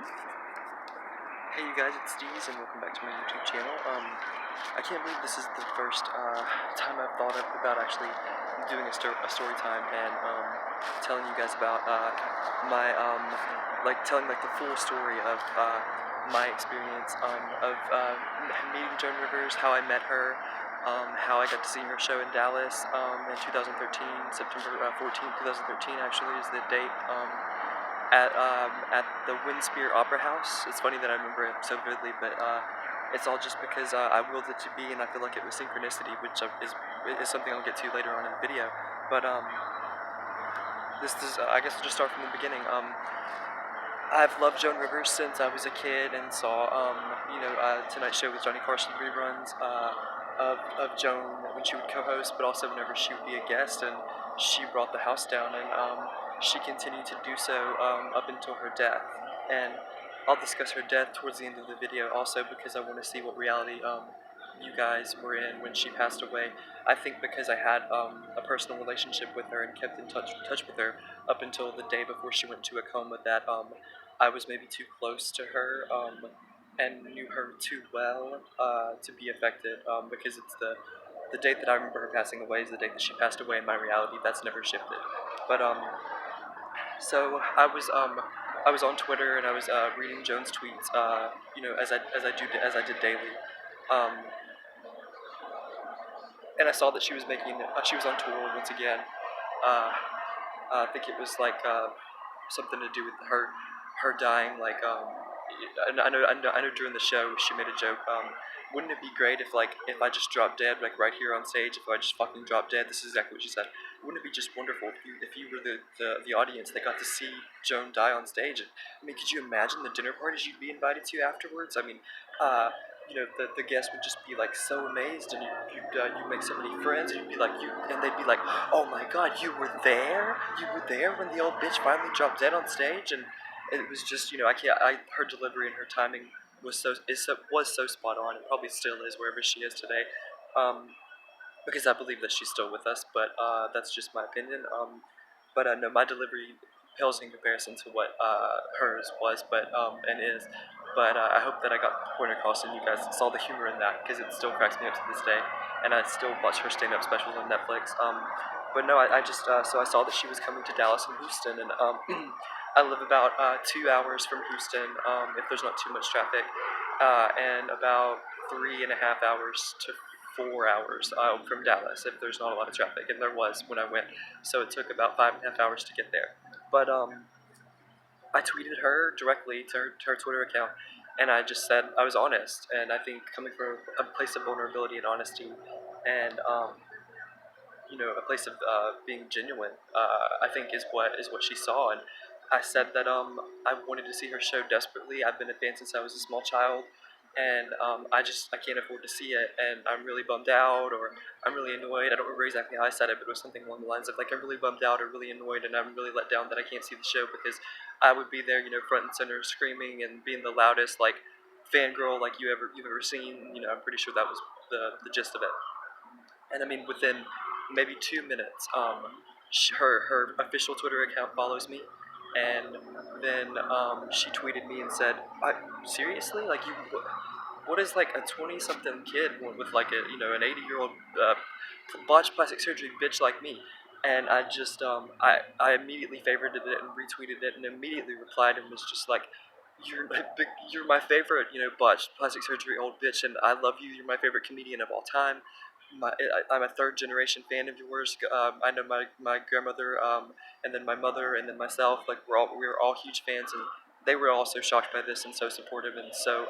Hey you guys, it's Deez and welcome back to my YouTube channel. I can't believe this is the first time I've thought about actually doing a story time and telling you guys about my telling like the full story of my experience of meeting Joan Rivers, how I met her, how I got to see her show in Dallas in 2013, September 14th, 2013 actually is the date. At the Windspear Opera House. It's funny that I remember it so vividly, but it's all just because I willed it to be, and I feel like it was synchronicity, which is something I'll get to later on in the video. But this is I guess I'll just start from the beginning. I've loved Joan Rivers since I was a kid and saw Tonight Show with Johnny Carson reruns of Joan when she would co-host, but also whenever she would be a guest, and she brought the house down, and she continued to do so up until her death. And I'll discuss her death towards the end of the video also because I want to see what reality you guys were in when she passed away. I think because I had a personal relationship with her and kept in touch with her up until the day before she went to a coma, that I was maybe too close to her and knew her too well to be affected because it's the date that I remember her passing away is the date that she passed away in my reality. That's never shifted. But so I was on Twitter and I was reading Joan's tweets, as I did daily, um, and I saw that she was she was on tour once again. Uh, I think it was like something to do with her dying. I know during the show she made a joke. Wouldn't it be great if I just dropped dead like right here on stage? If I just fucking dropped dead, this is exactly what she said. Wouldn't it be just wonderful if you were the audience that got to see Joan die on stage? And, I mean, could you imagine the dinner parties you'd be invited to afterwards? I mean, the guests would just be like so amazed, and you'd make so many friends, and they'd be like, oh my god, you were there? You were there when the old bitch finally dropped dead on stage? And it was just, her delivery and her timing was so spot on, and probably still is wherever she is today. Because I believe that she's still with us, but that's just my opinion. But no, my delivery pales in comparison to what hers was, and is. But I hope that I got the point across, and you guys saw the humor in that, because it still cracks me up to this day, and I still watch her stand-up specials on Netflix. But no, I just so I saw that she was coming to Dallas and Houston, and I live about 2 hours from Houston, if there's not too much traffic, and about 3.5 hours to 4 hours from Dallas if there's not a lot of traffic, and there was when I went, so it took about 5.5 hours to get there. But I tweeted her directly to her Twitter account, and I just said I was honest, and I think coming from a place of vulnerability and honesty, and a place of being genuine, I think is what she saw, and I said that I wanted to see her show desperately. I've been a fan since I was a small child, and I can't afford to see it, and I'm really bummed out, or I'm really annoyed. I don't remember exactly how I said it, but it was something along the lines of like I'm really bummed out or really annoyed, and I'm really let down that I can't see the show because I would be there, front and center, screaming and being the loudest like fangirl like you've ever seen. I'm pretty sure that was the gist of it. And I mean, within maybe 2 minutes, her official Twitter account follows me, and then she tweeted me and said, "Seriously, like what is like a 20-something kid with like an 80-year-old botched plastic surgery bitch like me?" And I just I immediately favorited it and retweeted it and immediately replied and was just like, you're my favorite, botched plastic surgery old bitch, and I love you. You're my favorite comedian of all time. I'm a third generation fan of yours. I know my grandmother, and then my mother, and then myself. Like we were all huge fans, and they were also shocked by this and so supportive and so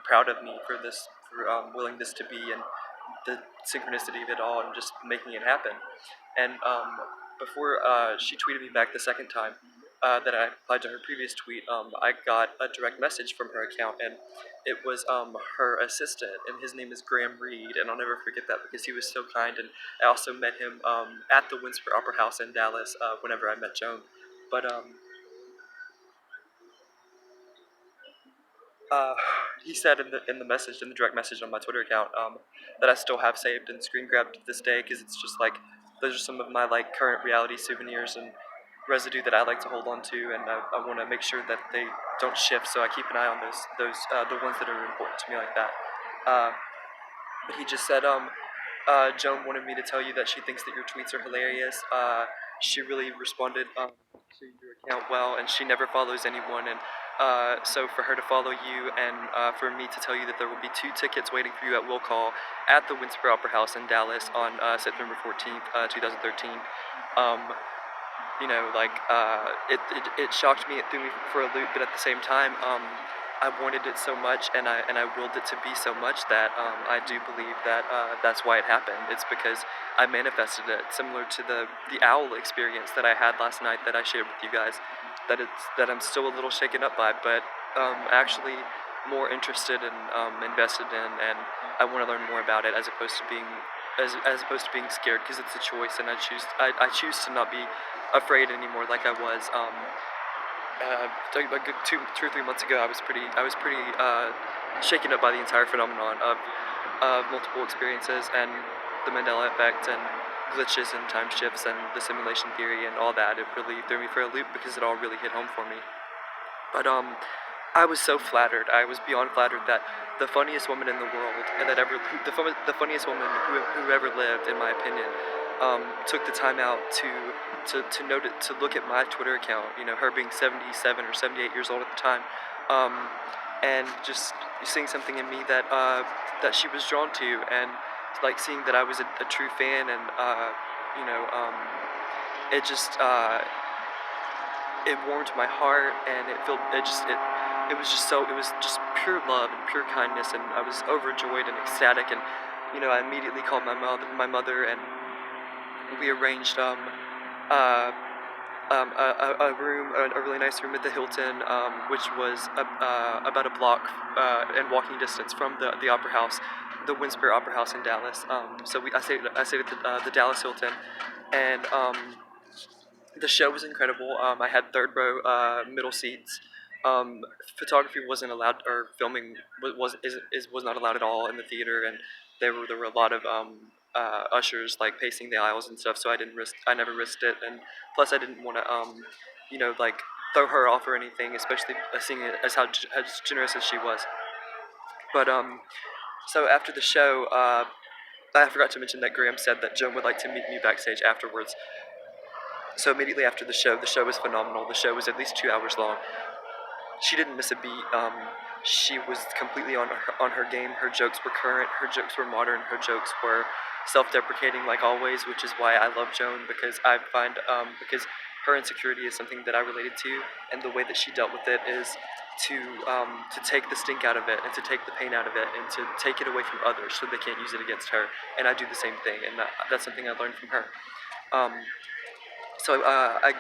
proud of me for this, for willing this to be, and the synchronicity of it all, and just making it happen. And before she tweeted me back the second time that I replied to her previous tweet, I got a direct message from her account, and it was her assistant, and his name is Graham Reed, and I'll never forget that because he was so kind, and I also met him at the Windsor Opera House in Dallas whenever I met Joan. But uh, he said in the message, in the direct message on my Twitter account, that I still have saved and screen grabbed to this day because it's just like those are some of my like current reality souvenirs, and residue that I like to hold on to, and I want to make sure that they don't shift. So I keep an eye on those the ones that are important to me like that. Uh, but he just said, Joan wanted me to tell you that she thinks that your tweets are hilarious. She really responded to your account well, and she never follows anyone. And so for her to follow you, and for me to tell you that there will be 2 tickets waiting for you at will call at the Winspear Opera House in Dallas on September 14th, 2013. Um, it shocked me, it threw me for a loop, but at the same time, I wanted it so much, and I willed it to be so much that I do believe that that's why it happened. It's because I manifested it, similar to the owl experience that I had last night that I shared with you guys, that I'm still a little shaken up by, but actually more interested and invested in, and I want to learn more about it, as opposed to being scared, because it's a choice, and I choose to not be afraid anymore like I was. Like 2 or 3 months ago, I was pretty shaken up by the entire phenomenon of multiple experiences and the Mandela effect and glitches and time shifts and the simulation theory and all that. It really threw me for a loop because it all really hit home for me. But I was so flattered. I was beyond flattered that the funniest woman in the world, and the funniest woman who ever lived, in my opinion, took the time out to look at my Twitter account. You know, her being 77 or 78 years old at the time, and just seeing something in me that she was drawn to, and like seeing that I was a true fan, and you know, it just it warmed my heart, and it was just pure love and pure kindness, and I was overjoyed and ecstatic, and I immediately called my mother, and we arranged uh, a room, a really nice room at the Hilton, which was about a block and walking distance from the Opera House, the Winspear Opera House in Dallas. So I stayed at the Dallas Hilton, and the show was incredible. I had third row middle seats. Um, Photography wasn't allowed, or filming was not allowed at all in the theater, and there were a lot of ushers like pacing the aisles and stuff. So I never risked it, and plus I didn't want to like throw her off or anything, especially seeing it as as generous as she was. But so after the show, I forgot to mention that Graham said that Joan would like to meet me backstage afterwards. So immediately after the show was phenomenal. The show was at least 2 hours long. She didn't miss a beat. She was completely on her game. Her jokes were current. Her jokes were modern. Her jokes were self-deprecating, like always, which is why I love Joan, because I find because her insecurity is something that I related to, and the way that she dealt with it is to take the stink out of it, and to take the pain out of it, and to take it away from others so they can't use it against her. And I do the same thing, and that's something I learned from her. Um, so I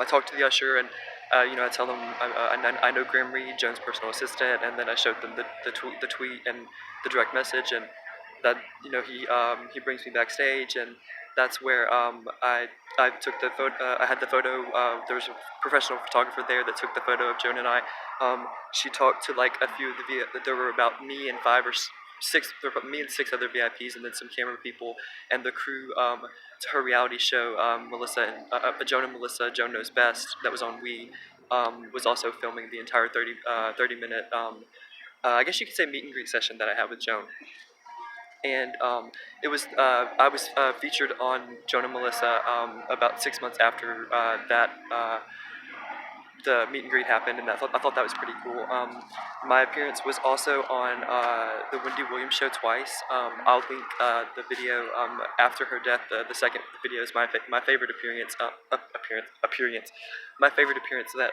talked to the usher, and I tell them I know Graham Reed, Joan's personal assistant, and then I showed them the tweet and the direct message, and that he brings me backstage, and that's where I took the photo. I had the photo. There was a professional photographer there that took the photo of Joan and I. She talked to like a few of there were about me and five or six. There were about me and six other VIPs, and then some camera people and the crew. To her reality show, Melissa and Joan and Melissa, Joan Knows Best, that was on We, was also filming the entire 30-minute, I guess you could say meet and greet session that I had with Joan. And I was featured on Joan and Melissa about 6 months after the meet and greet happened, and I thought that was pretty cool. My appearance was also on the Wendy Williams show twice. I'll link the video after her death. The second video is my favorite appearance. My favorite appearance that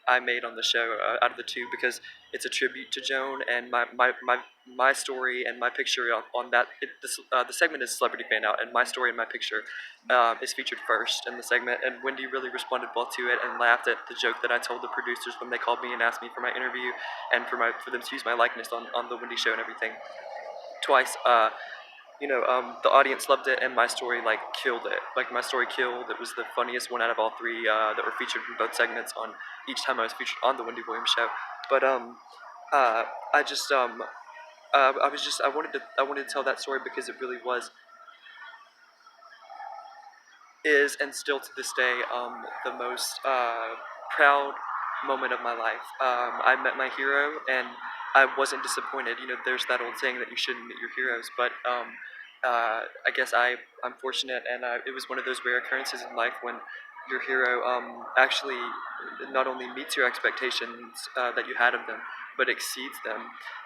I made on the show out of the two, because it's a tribute to Joan, and my story and my picture on that. The segment is Celebrity Fan Out, and my story and my picture is featured first in the segment, and Wendy really responded well to it and laughed at the joke that I told the producers when they called me and asked me for my interview, and for them to use my likeness on the Wendy show and everything twice. The audience loved it, and my story like killed it. Like, my story killed. It was the funniest one out of all three that were featured in both segments on each time I was featured on the Wendy Williams show. But I just I wanted to tell that story because it really was is and still to this day the most proud moment of my life. I met my hero and I wasn't disappointed. You know, there's that old saying that you shouldn't meet your heroes, but I guess I'm fortunate, and it was one of those rare occurrences in life when your hero actually not only meets your expectations that you had of them, but exceeds them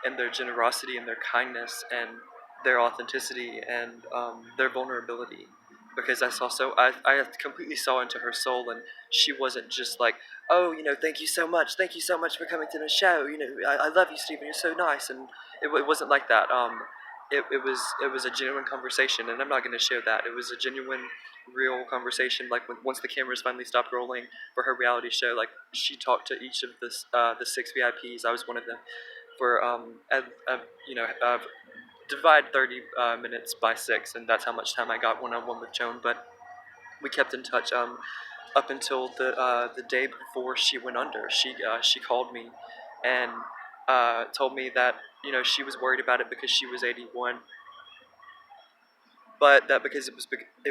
in their generosity and their kindness and their authenticity and their vulnerability. Because I completely saw into her soul, and she wasn't just like, oh, you know, thank you so much for coming to the show. You know, I love you, Stephen. You're so nice, and it wasn't like that. It was a genuine conversation, and I'm not going to share that. It was a genuine, real conversation. Like once the cameras finally stopped rolling for her reality show, like she talked to each of the six VIPs. I was one of them. For you know, divide 30 minutes by six, and that's how much time I got one-on-one with Joan. But we kept in touch up until the day before she went under. She called me and told me that, you know, she was worried about it because she was 81, but that because it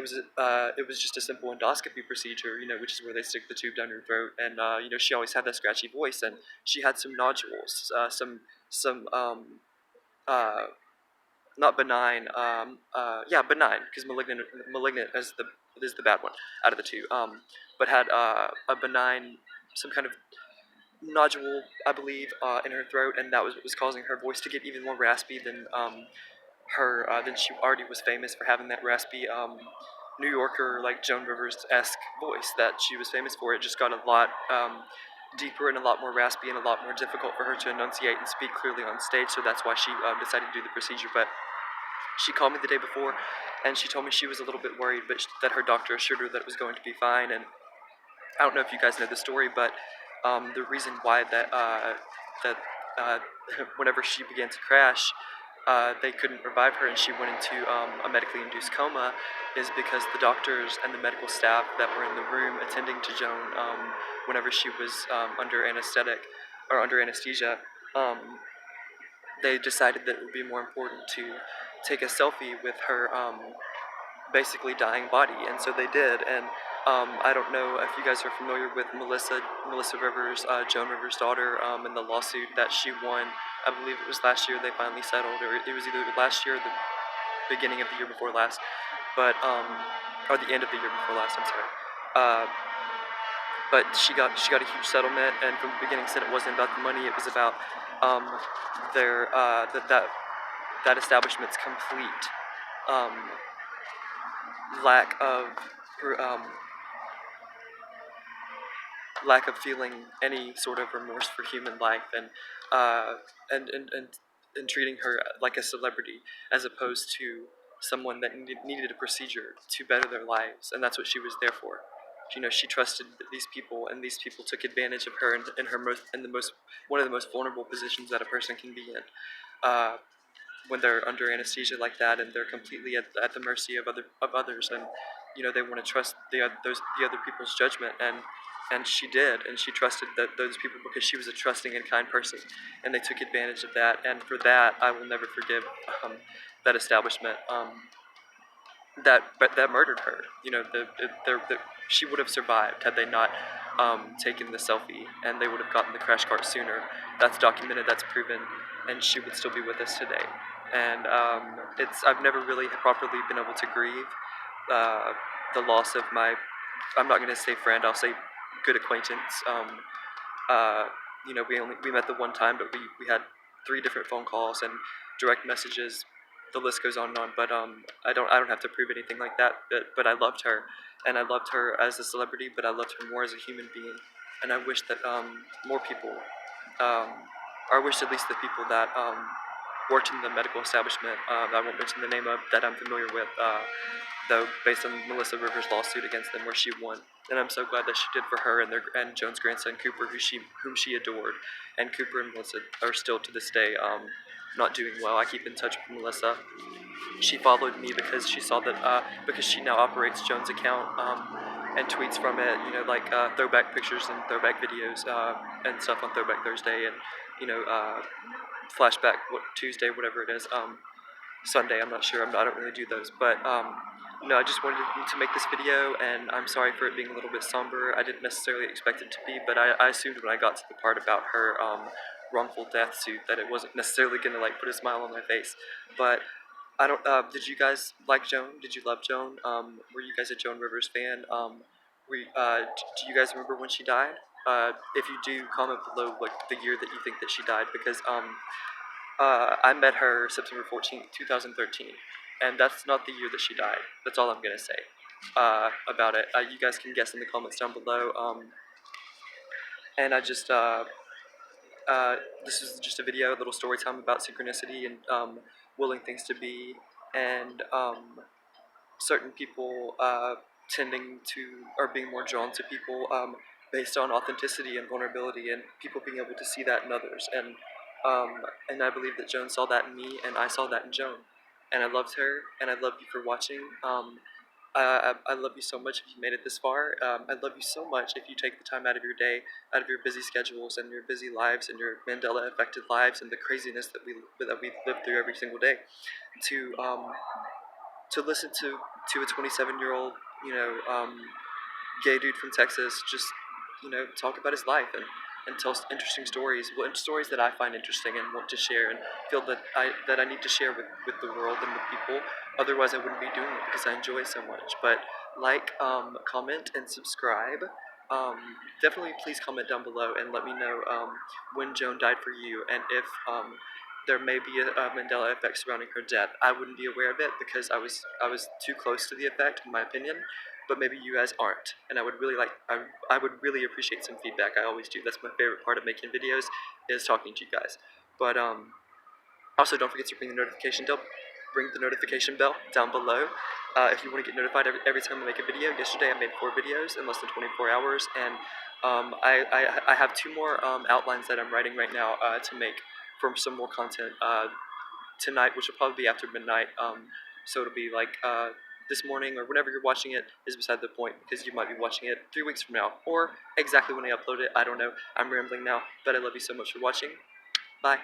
was just a simple endoscopy procedure, you know, which is where they stick the tube down your throat, and you know, she always had that scratchy voice, and she had some nodules, some uh, not benign, yeah, benign, because malignant is the bad one out of the two, but had a benign, some kind of nodule, I believe, in her throat, and that was what was causing her voice to get even more raspy than she already was famous for having that raspy New Yorker, like Joan Rivers-esque voice that she was famous for. It just got a lot deeper and a lot more raspy and a lot more difficult for her to enunciate and speak clearly on stage, so that's why she decided to do the procedure. But she called me the day before, and she told me she was a little bit worried, but that her doctor assured her that it was going to be fine. And I don't know if you guys know the story, but the reason why that uh, whenever she began to crash, they couldn't revive her, and she went into a medically induced coma, is because the doctors and the medical staff that were in the room attending to Joan whenever she was under anesthetic or under anesthesia. They decided that it would be more important to take a selfie with her basically dying body, and so they did. And I don't know if you guys are familiar with Melissa Rivers, Joan Rivers' daughter, and the lawsuit that she won. I believe it was last year they finally settled, or it was either last year or the beginning of the year before last, but or the end of the year before last. I'm sorry. But she got a huge settlement, and from the beginning said it wasn't about the money; it was about um, their that establishment's complete um, lack of um, lack of feeling any sort of remorse for human life, and uh, and treating her like a celebrity as opposed to someone that needed a procedure to better their lives, and that's what she was there for. You know, she trusted these people, and these people took advantage of her in her most in the most one of the most vulnerable positions that a person can be in. Uh, when they're under anesthesia like that, and they're completely at the mercy of others, and you know, they want to trust the other people's judgment, and she did, and she trusted those people because she was a trusting and kind person, and they took advantage of that, and for that I will never forgive that establishment that murdered her. You know, she would have survived had they not taken the selfie, and they would have gotten the crash cart sooner. That's documented, that's proven, and she would still be with us today. And it's I've never really properly been able to grieve uh, the loss of my. I'm not going to say friend. I'll say good acquaintance. Uh, you know, we met the one time, but we had three different phone calls and direct messages. The list goes on and on. But I don't have to prove anything like that. But I loved her, and I loved her as a celebrity, but I loved her more as a human being. And I wish that more people, um, or I wish at least the people that worked in the medical establishment, I won't mention the name of, that I'm familiar with, though, based on Melissa Rivers' lawsuit against them where she won. And I'm so glad that she did for her and Joan's grandson Cooper, whom she adored. And Cooper and Melissa are still to this day not doing well. I keep in touch with Melissa. She followed me because she saw that because she now operates Joan's account and tweets from it. You know, like throwback pictures and throwback videos and stuff on Throwback Thursday, and you know, flashback Tuesday, whatever it is. Sunday, I'm not sure. I don't really do those, but I just wanted to make this video, and I'm sorry for it being a little bit somber. I didn't necessarily expect it to be, but I assumed when I got to the part about her wrongful death suit that it wasn't necessarily gonna like put a smile on my face. But I don't. Did you guys like Joan? Did you love Joan? Were you guys a Joan Rivers fan? Do you guys remember when she died? If you do, comment below like the year that you think that she died, because I met her September 14th, 2013, and that's not the year that she died. That's all I'm gonna say about it. You guys can guess in the comments down below. And I just this is just a video, a little story time about synchronicity and willing things to be, and certain people tending to or being more drawn to people based on authenticity and vulnerability, and people being able to see that in others. And I believe that Joan saw that in me, and I saw that in Joan, and I loved her, and I love you for watching. I love you so much if you made it this far. I love you so much if you take the time out of your day, out of your busy schedules and your busy lives and your Mandela affected lives and the craziness that we live through every single day, to listen to a 27-year-old, gay dude from Texas just, talk about his life and tell interesting stories, well, stories that I find interesting and want to share and feel that I need to share with the world and with people. Otherwise, I wouldn't be doing it because I enjoy so much. But like, comment, and subscribe. Um, Definitely, please comment down below and let me know when Joan died for you, and if there may be a Mandela effect surrounding her death. I wouldn't be aware of it because I was too close to the effect, in my opinion. But maybe you guys aren't, and I would really I would really appreciate some feedback. I always do. That's my favorite part of making videos, is talking to you guys. But also, don't forget to ring the notification bell down below if you want to get notified every time I make a video. Yesterday I made 4 videos in less than 24 hours, and I have 2 more outlines that I'm writing right now to make from some more content tonight, which will probably be after midnight. So it'll be like this morning, or whenever you're watching it is beside the point, because you might be watching it 3 weeks from now, or exactly when I upload it. I don't know. I'm rambling now, but I love you so much for watching. Bye.